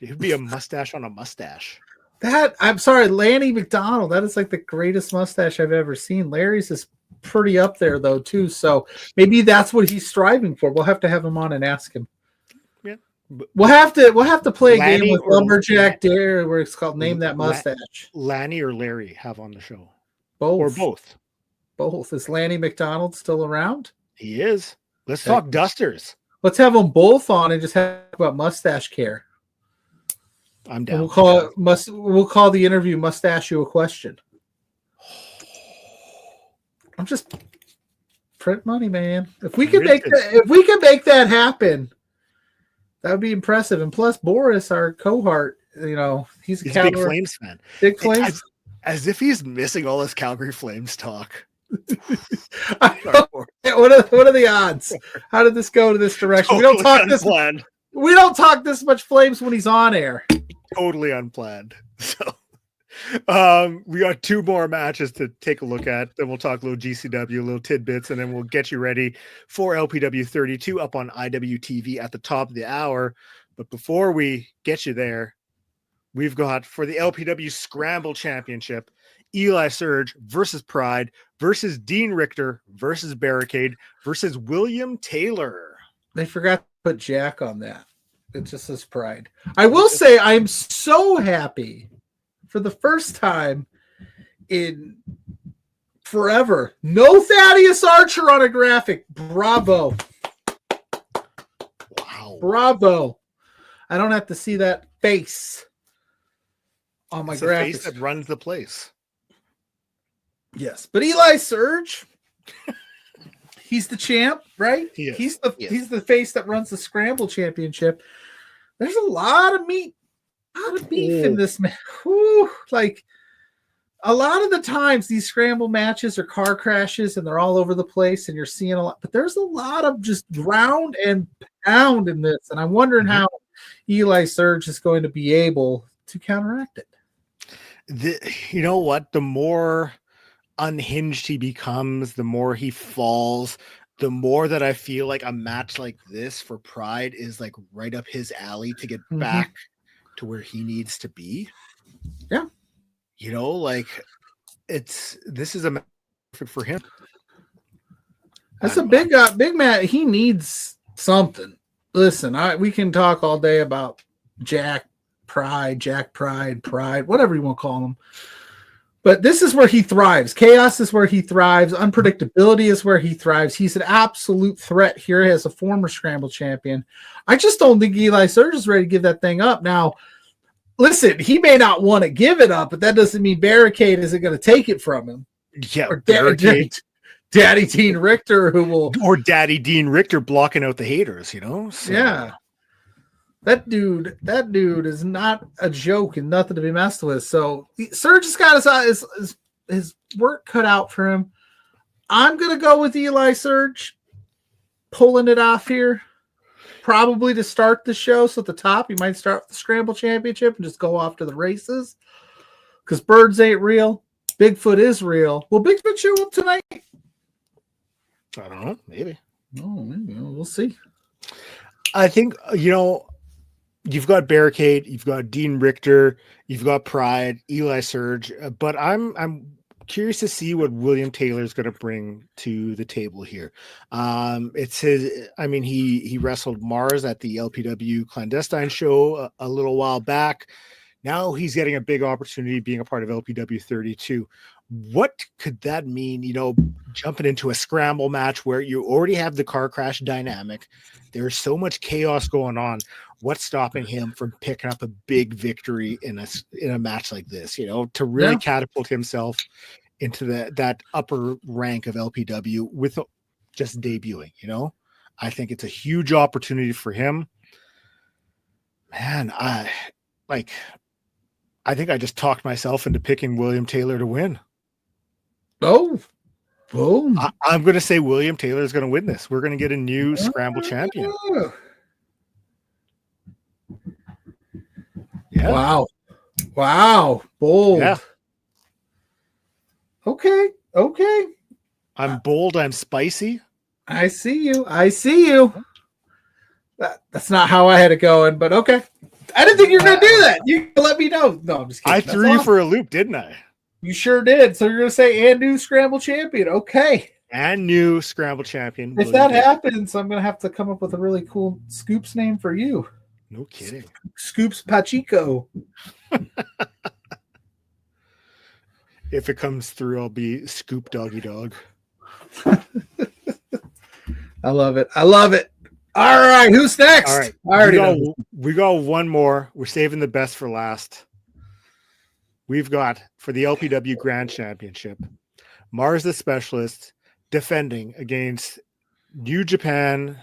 It'd be a mustache on a mustache. I'm sorry, Lanny McDonald. That is like the greatest mustache I've ever seen. Larry's is pretty up there though, too. So maybe that's what he's striving for. We'll have to have him on and ask him. Yeah. We'll have to play a game with Lumberjack Dare where it's called Name That Mustache. Lanny or Larry have on the show. Both. Or both. Both. Is Lanny McDonald still around? He is. Let's talk dusters. Let's have them both on and just talk about mustache care. I'm down. We'll call the interview "Mustache You a Question." I'm just print money, man. If we can make that happen, that would be impressive. And plus, Boris, our cohort, he's a big Flames fan. Big Flames, as if he's missing all this Calgary Flames talk. What are the odds? How did this go to this direction? Totally unplanned. We don't talk this much Flames when he's on air. Totally unplanned. So we got two more matches to take a look at. Then we'll talk a little GCW, a little tidbits, and then we'll get you ready for LPW 32 up on IWTV at the top of the hour. But before we get you there, we've got for the LPW Scramble Championship, Eli Surge versus Pride versus Dean Richter versus Barricade versus William Taylor. They forgot to put Jack on that. It just says Pride. I will say I'm so happy for the first time in forever. No Thaddeus Archer on a graphic. Bravo. Wow. Bravo. I don't have to see that face on my graphics. Face that runs the place. Yes, but Eli Surge, he's the champ, right? He's the face that runs the Scramble Championship. There's a lot of beef in this man. Like a lot of the times, these Scramble matches are car crashes and they're all over the place, and you're seeing a lot. But there's a lot of just ground and pound in this, and I'm wondering how Eli Surge is going to be able to counteract it. You know what? The more unhinged he becomes, the more he falls, the more that I feel like a match like this for Pride is like right up his alley to get back to where he needs to be. Yeah. This is a match for him. That's a big man. He needs something. Listen, we can talk all day about Jack Pride, whatever you want to call him. But this is where he thrives. Chaos is where he thrives. Unpredictability is where he thrives. He's an absolute threat here as a former Scramble champion. I just don't think Eli Surge is ready to give that thing up. Now, listen, he may not want to give it up, but that doesn't mean Barricade isn't going to take it from him. Yeah, or Daddy Dean Richter, or Daddy Dean Richter blocking out the haters, So. Yeah. That dude is not a joke and nothing to be messed with. So Surge has got his work cut out for him. I'm going to go with Eli Surge pulling it off here, probably to start the show. So at the top, you might start with the Scramble Championship and just go off to the races because birds ain't real. Bigfoot is real. Will Bigfoot show up tonight? I don't know. Maybe. Oh, maybe. We'll see. I think, you've got Barricade, you've got Dean Richter, you've got Pride, Eli Surge, but I'm curious to see what William Taylor is going to bring to the table here. It's his. I mean, he wrestled Mars at the LPW clandestine show a little while back. Now he's getting a big opportunity being a part of LPW 32. What could that mean? You know, jumping into a scramble match where you already have the car crash dynamic. There's so much chaos going on. What's stopping him from picking up a big victory in a match like this? You know, to really catapult himself into that upper rank of LPW with just debuting. You know, I think it's a huge opportunity for him. Man, I think I just talked myself into picking William Taylor to win. Oh, boom. I'm going to say William Taylor is going to win this. We're going to get a new scramble champion. Yeah. Wow. Bold. Yeah. Okay. I'm bold. I'm spicy. I see you. That's not how I had it going, but okay. I didn't think you were going to do that. You let me know. No, I'm just kidding. I threw you for a loop, didn't I? You sure did. So you're going to say and new scramble champion. Okay. And new scramble champion. If that happens, I'm going to have to come up with a really cool Scoops name for you. No kidding. Scoops Pachico. If it comes through, I'll be Scoop Doggy Dog. I love it. All right. Who's next? All right. We got one more. We're saving the best for last. We've got, for the LPW Grand Championship, Mars the Specialist defending against New Japan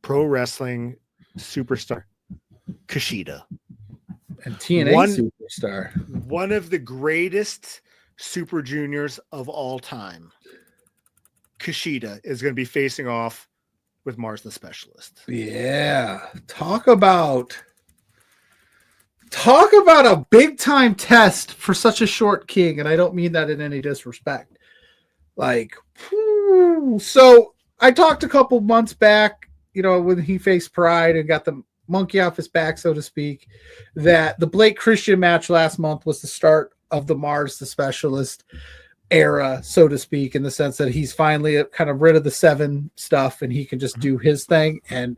Pro Wrestling superstar Kushida. And TNA superstar. One of the greatest Super Juniors of all time. Kushida is going to be facing off with Mars the Specialist. Yeah. Talk about a big time test for such a short king, and I don't mean that in any disrespect. Like, so I talked a couple months back, you know, when he faced Pride and got the monkey off his back, so to speak, that the Blake Christian match last month was the start of the Mars the Specialist era, so to speak, in the sense that he's finally kind of rid of the 7 stuff and he can just do his thing. And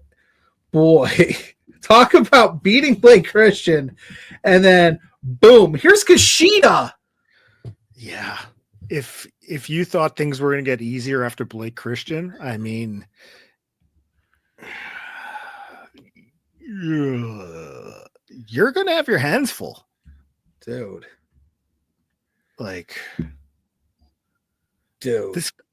boy, talk about beating Blake Christian, and then boom, here's Kushida. Yeah. If you thought things were going to get easier after Blake Christian, I mean, you're going to have your hands full, dude.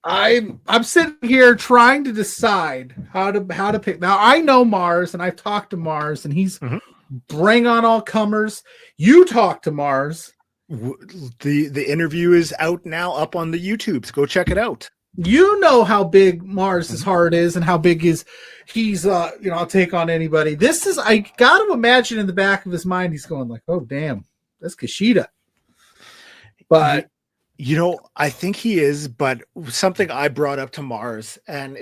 I'm sitting here trying to decide how to pick. Now I know Mars, and I've talked to Mars, and he's bring on all comers. You talk to Mars. The interview is out now, up on the YouTubes. Go check it out. You know how big Mars' heart is, and how big he's I'll take on anybody. This is, I got to imagine in the back of his mind, he's going like, oh damn, that's Kushida. But you know, I think he is, but something I brought up to Mars, and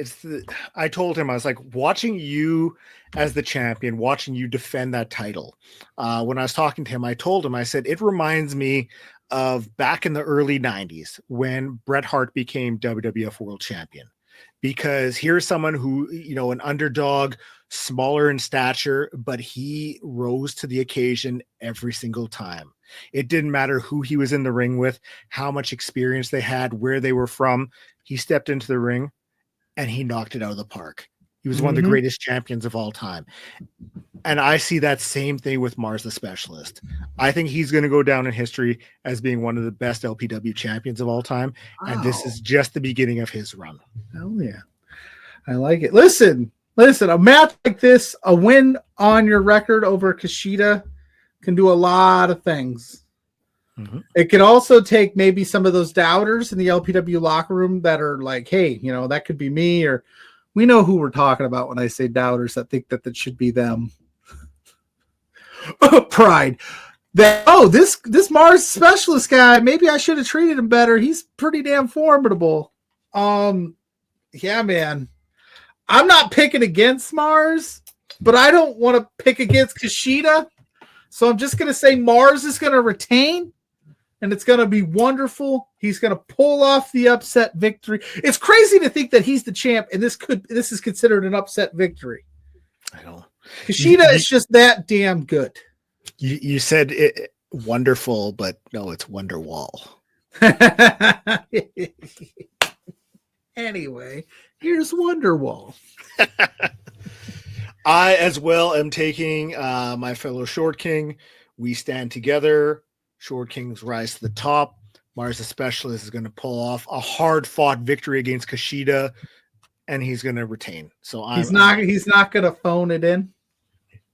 I told him, I was like, watching you as the champion, watching you defend that title. When I was talking to him, I told him, I said, it reminds me of back in the early 90s when Bret Hart became WWF World Champion, because here's someone who, you know, an underdog, smaller in stature, but he rose to the occasion every single time. It didn't matter who he was in the ring with, how much experience they had, where they were from. He stepped into the ring and he knocked it out of the park. He was one of the greatest champions of all time. And I see that same thing with Mars the Specialist. I think he's going to go down in history as being one of the best LPW champions of all time. Wow. And this is just the beginning of his run. Hell yeah. I like it. Listen, a match like this, a win on your record over Kushida can do a lot of things. It can also take maybe some of those doubters in the LPW locker room that are like, hey, you know, that could be me, or we know who we're talking about when I say doubters that think that should be them. Pride. This Mars Specialist guy, maybe I should have treated him better. He's pretty damn formidable. Yeah, man. I'm not picking against Mars, but I don't want to pick against Kushida. So I'm just going to say Mars is going to retain, and it's going to be wonderful. He's going to pull off the upset victory. It's crazy to think that he's the champ, and this is considered an upset victory. I know. Kushida is just that damn good. You said it wonderful, but no, it's Wonderwall. Anyway, here's Wonderwall. I as well am taking my fellow Short King. We stand together. Short Kings rise to the top. Mars the Specialist is going to pull off a hard-fought victory against Kushida, and he's going to retain. So he's not going to phone it in.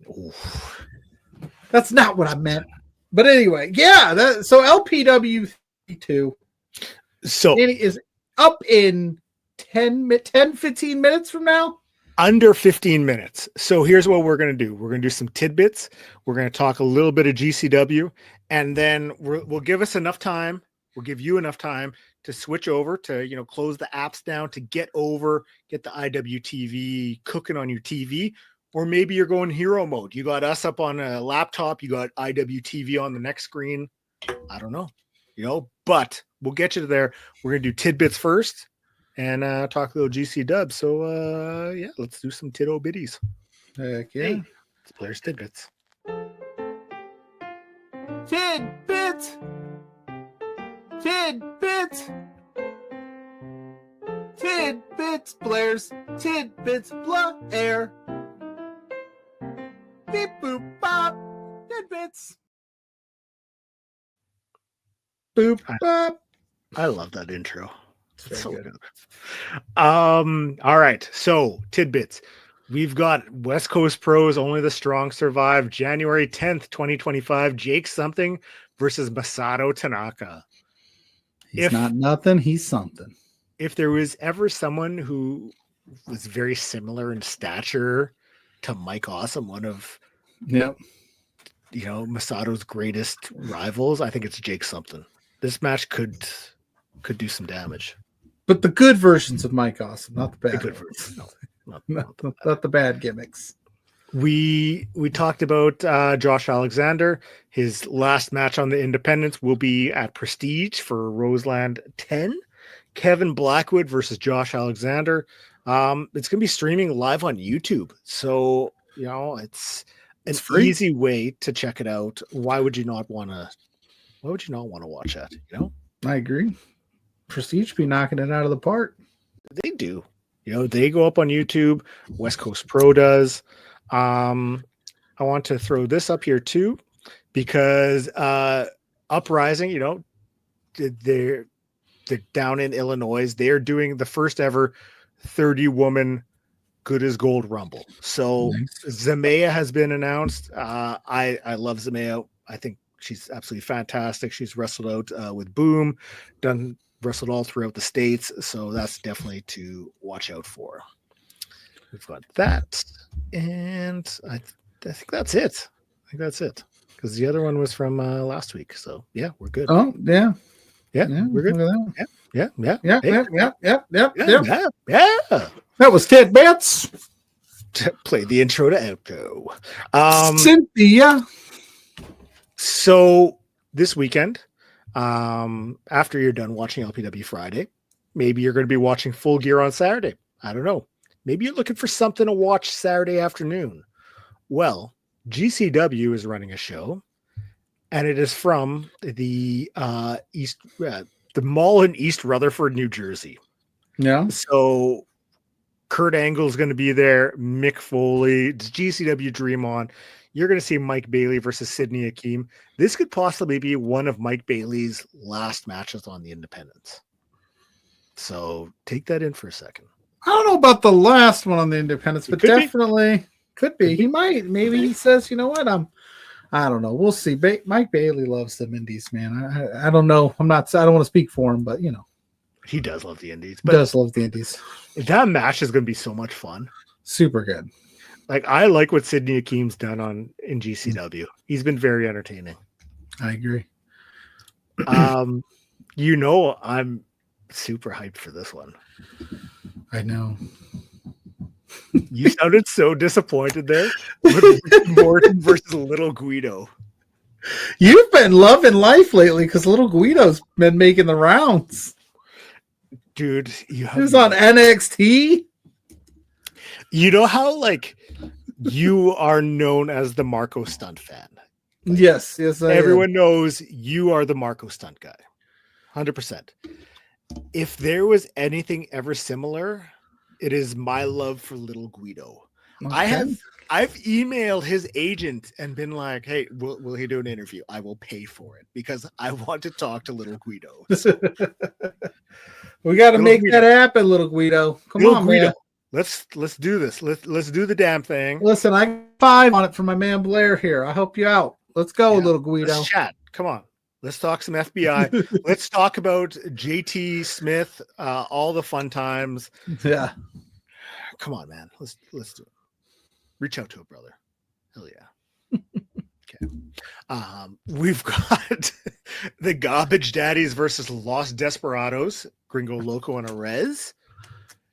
Oof. That's not what I meant. But anyway, yeah. So LPW 2. So it is up in 15 minutes from now. Under 15 minutes. So here's what we're going to do. We're going to do some tidbits. We're going to talk a little bit of GCW, and then we'll give us enough time. We'll give you enough time to switch over to, close the apps down to get the IWTV cooking on your TV. Or maybe you're going hero mode. You got us up on a laptop. You got IWTV on the next screen. I don't know, but we'll get you there. We're going to do tidbits first. And talk a little GC dub. So, let's do some tiddo biddies. Heck yeah. Hey, it's Blair's Tidbits. Tidbits! Tidbits! Tidbits, Blair's Tidbits, Blair. Beep, boop, bop. Tidbits. Boop, bop. I love that intro. It's so good. All right. So tidbits. We've got West Coast Pros, Only the Strong Survive, January 10th, 2025. Jake something versus Masato Tanaka. He's not nothing. He's something. If there was ever someone who was very similar in stature to Mike Awesome, one of Masato's greatest rivals, I think it's Jake something. This match could do some damage. But the good versions of Mike Awesome, not the bad. The good versions. No, not the bad gimmicks. We talked about Josh Alexander. His last match on the Independents will be at Prestige for Roseland 10. Kevin Blackwood versus Josh Alexander. It's going to be streaming live on YouTube. So, it's an easy way to check it out. Why would you not want to watch that? I agree. Prestige be knocking it out of the park. They do. They go up on YouTube. West Coast Pro does. I want to throw this up here too, because Uprising, they're down in Illinois. They're doing the first ever 30-woman Good as Gold Rumble. So Zamea has been announced. I love Zamea. I think she's absolutely fantastic. She's wrestled out with Boom, wrestled all throughout the States. So that's definitely to watch out for. We've got that. And I think that's it. Because the other one was from last week. So yeah, we're good. Oh, yeah. Yeah, we're good. Yeah. That was tidbits. Play the intro to outro. Cynthia. So this weekend, after you're done watching LPW Friday, maybe you're going to be watching Full Gear on Saturday. I don't know. Maybe you're looking for something to watch Saturday afternoon. Well, GCW is running a show, and it is from the the mall in East Rutherford, New Jersey. Yeah. So Kurt Angle is going to be there. Mick Foley, it's GCW Dream On. You're going to see Mike Bailey versus Sidney Akeem. This could possibly be one of Mike Bailey's last matches on the Independents. So take that in for a second. I don't know about the last one on the Independents, but definitely could be. He might. Maybe he says, you know what? I don't know. We'll see. Mike Bailey loves them indies, man. I don't know. I don't want to speak for him, but he does love the indies. But does love the indies. That match is going to be so much fun. Super good. Like, I like what Sidney Akeem's done in GCW. He's been very entertaining. I agree. I'm super hyped for this one. I know. You sounded so disappointed there with Morton versus Little Guido. You've been loving life lately because Little Guido's been making the rounds. Dude, he was on NXT. You know how like you are known as the Marco Stunt fan? Like, yes. Everyone knows you are the Marco Stunt guy. 100%. If there was anything ever similar, it is my love for Little Guido. Okay. I've emailed his agent and been like, hey, will he do an interview? I will pay for it because I want to talk to Little Guido. We got to make that happen, Little Guido. Come on, Guido. Man. Let's do this. Let's do the damn thing. Listen, I got 5 on it for my man Blair here. I'll help you out. Let's go, Little Guido. Let's chat. Come on. Let's talk some FBI. Let's talk about JT Smith, all the fun times. Yeah. Come on, man. Let's do it. Reach out to a brother. Hell yeah. Okay. We've got the Garbage Daddies versus Los Desperados, Gringo Loco and Arez.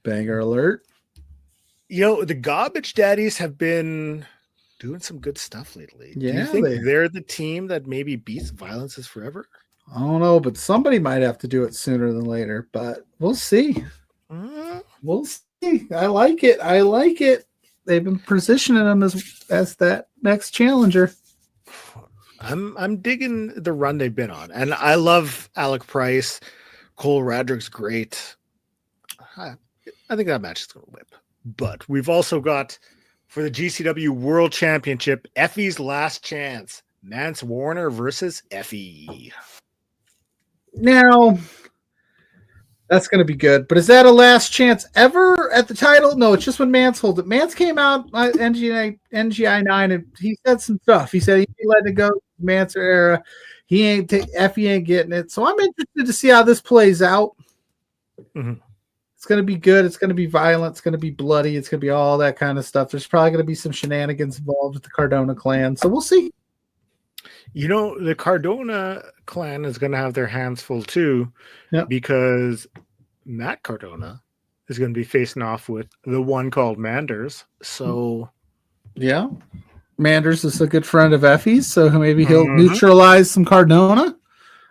Banger alert. You know, the Garbage Daddies have been doing some good stuff lately. Yeah, do you think they're the team that maybe beats Violence is Forever? I don't know, but somebody might have to do it sooner than later, but we'll see. We'll see. I like it. They've been positioning them as that next challenger. I'm digging the run they've been on. And I love Alec Price. Cole Radrick's great. I think that match is going to whip. But we've also got, for the GCW World Championship, Effie's Last Chance. Mance Warner versus Effie. Now, that's going to be good. But is that a last chance ever at the title? No, it's just when Mance holds it. Mance came out NGI 9 and he said some stuff. He said he let it go. Mance era. Effie ain't getting it. So I'm interested to see how this plays out. Mm-hmm. It's going to be good. It's going to be violent. It's going to be bloody. It's going to be all that kind of stuff. There's probably going to be some shenanigans involved with the Cardona clan. So we'll see. You know, the Cardona clan is going to have their hands full too, because Matt Cardona is going to be facing off with the one called Manders. So, yeah, Manders is a good friend of Effie's, so maybe he'll neutralize some Cardona.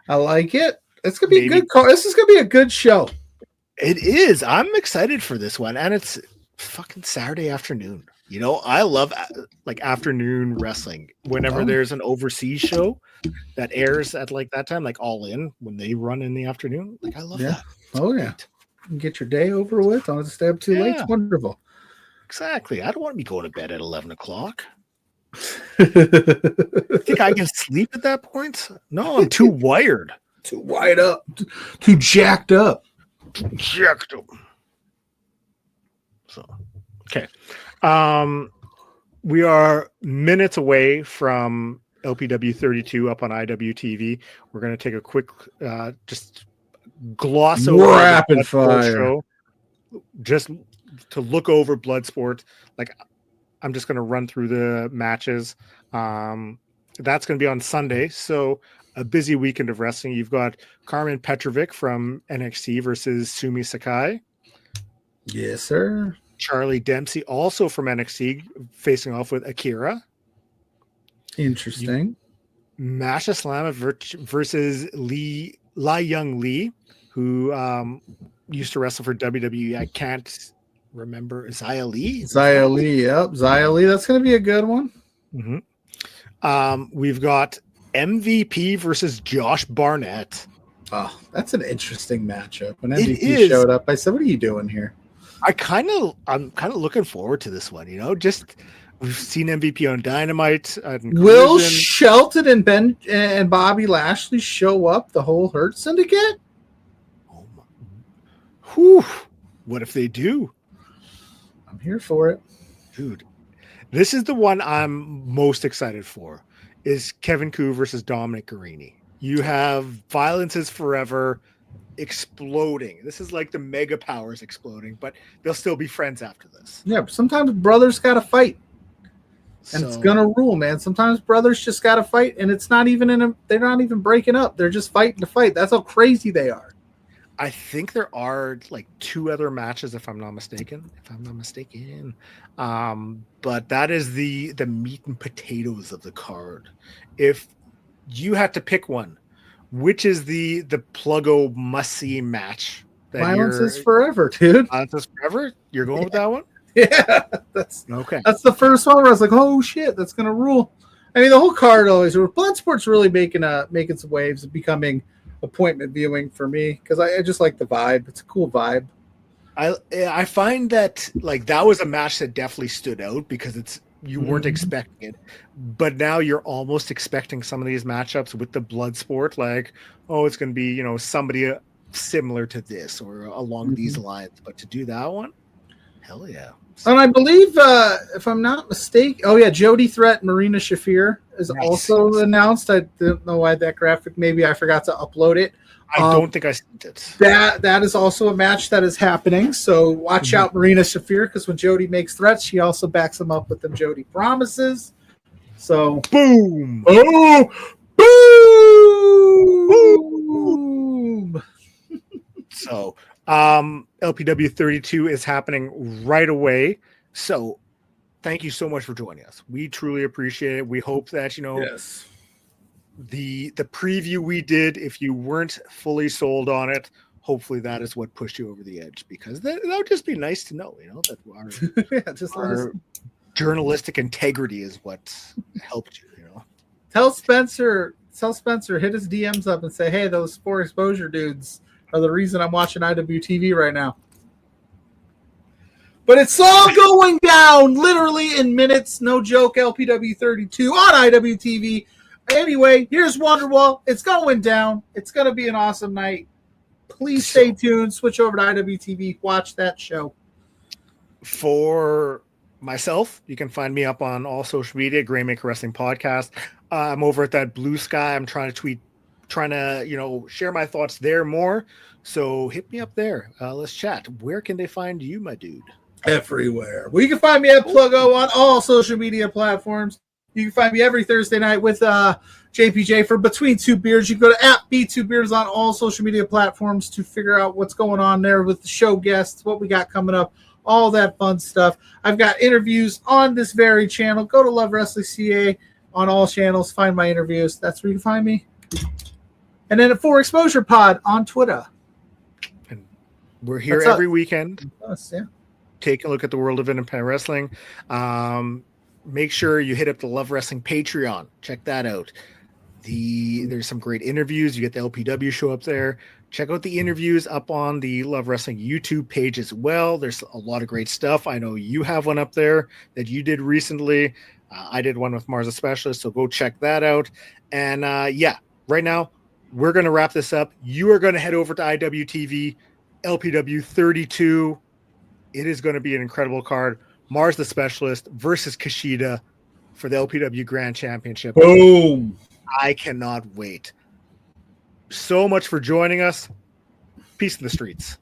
I like it. It's going to be a good call. This is going to be a good show. It is. I'm excited for this one, and it's fucking Saturday afternoon. You know, I love like afternoon wrestling. Whenever there's an overseas show that airs at like that time, like All In, when they run in the afternoon, like I love that. Oh yeah, you can get your day over with. Don't have to stay up too late. It's wonderful. Exactly. I don't want to be going to bed at 11 o'clock. Think I can sleep at that point? No, I'm too wired. Too wired up. Too jacked up. Jacked up. So, okay. We are minutes away from LPW 32 up on IWTV. We're going to take a quick, just gloss over rapid fire show, just to look over Bloodsport. Like, I'm just going to run through the matches. That's going to be on Sunday. So a busy weekend of wrestling. You've got Carmen Petrovic from NXT versus Sumi Sakai. Yes, sir. Charlie Dempsey, also from NXT, facing off with Akira. Interesting. Masha Slama versus Lai Young Lee, who used to wrestle for WWE. I can't remember. Xia Li? Xia Li, yep. Xia Li. That's going to be a good one. Mm-hmm. We've got MVP versus Josh Barnett. Oh, that's an interesting matchup. When MVP showed up, I said, what are you doing here? I'm kind of looking forward to this one. You know, just we've seen MVP on Dynamite. Will Shelton and Ben and Bobby Lashley show up? The whole Hurt Syndicate? Oh my! Whew! What if they do? I'm here for it, dude. This is the one I'm most excited for. Is Kevin Koo versus Dominic Garrini. You have Violence is Forever exploding. This is like the mega powers exploding, but they'll still be friends after this. Yeah, but sometimes brothers got to fight. And it's going to rule, man. Sometimes brothers just got to fight, and it's not even they're not even breaking up. They're just fighting to fight. That's how crazy they are. I think there are like 2 other matches, if I'm not mistaken. But that is the meat and potatoes of the card. If you had to pick one, which is the Pluggo must-see match? Violence is forever, dude. Violence is forever? You're going with that one? Yeah, that's okay. That's the first one where I was like, oh shit, that's gonna rule. I mean, the whole card always. Bloodsport's really making some waves, becoming appointment viewing for me because I just like the vibe. It's a cool vibe. I find that like that was a match that definitely stood out because you weren't expecting it, but now you're almost expecting some of these matchups with the Bloodsport, like, oh, it's going to be, somebody similar to this or along these lines, but to do that one, hell yeah. And I believe, if I'm not mistaken, Jody Threat, Marina Shafir is also announced. I didn't know why that graphic. Maybe I forgot to upload it. I don't think I sent it. That is also a match that is happening. So watch out, Marina Shafir, because when Jody makes threats, she also backs them up with them Jody promises. So boom, boom. So LPW 32 is happening right away. So thank you so much for joining us. We truly appreciate it. We hope that, yes. The preview we did, if you weren't fully sold on it, hopefully that is what pushed you over the edge, because that would just be nice to know, that our journalistic integrity is what helped you, Tell Spencer, hit his DMs up and say, hey, those 4 exposure dudes are the reason I'm watching IWTV right now. But it's all going down literally in minutes. No joke, LPW 32 on IWTV. Anyway, here's Wonderwall. It's going down. It's going to be an awesome night. Please stay tuned. Switch over to IWTV. Watch that show. For myself, you can find me up on all social media, Graymaker Wrestling Podcast. I'm over at that Blue Sky. I'm trying to share my thoughts there more. So hit me up there. Let's chat. Where can they find you, my dude? Everywhere. Well, you can find me at Pluggo on all social media platforms. You can find me every Thursday night with JPJ for Between Two Beers. You can go to @B2Beers on all social media platforms to figure out what's going on there with the show guests, what we got coming up, all that fun stuff. I've got interviews on this very channel. Go to Love Wrestling CA on all channels. Find my interviews. That's where you can find me. And then at 4 Exposure Pod on Twitter. And we're here every weekend. Yeah. Take a look at the world of independent wrestling. Make sure you hit up the Love Wrestling Patreon. Check that out. There's some great interviews. You get the LPW show up there. Check out the interviews up on the Love Wrestling YouTube page as well. There's a lot of great stuff. I know you have one up there that you did recently. I did one with Mars the Specialist, so go check that out. And right now, we're going to wrap this up. You are going to head over to IWTV, LPW 32. It is going to be an incredible card. Mars the Specialist versus Kushida for the LPW Grand Championship. Boom. I cannot wait. So much for joining us. Peace in the streets.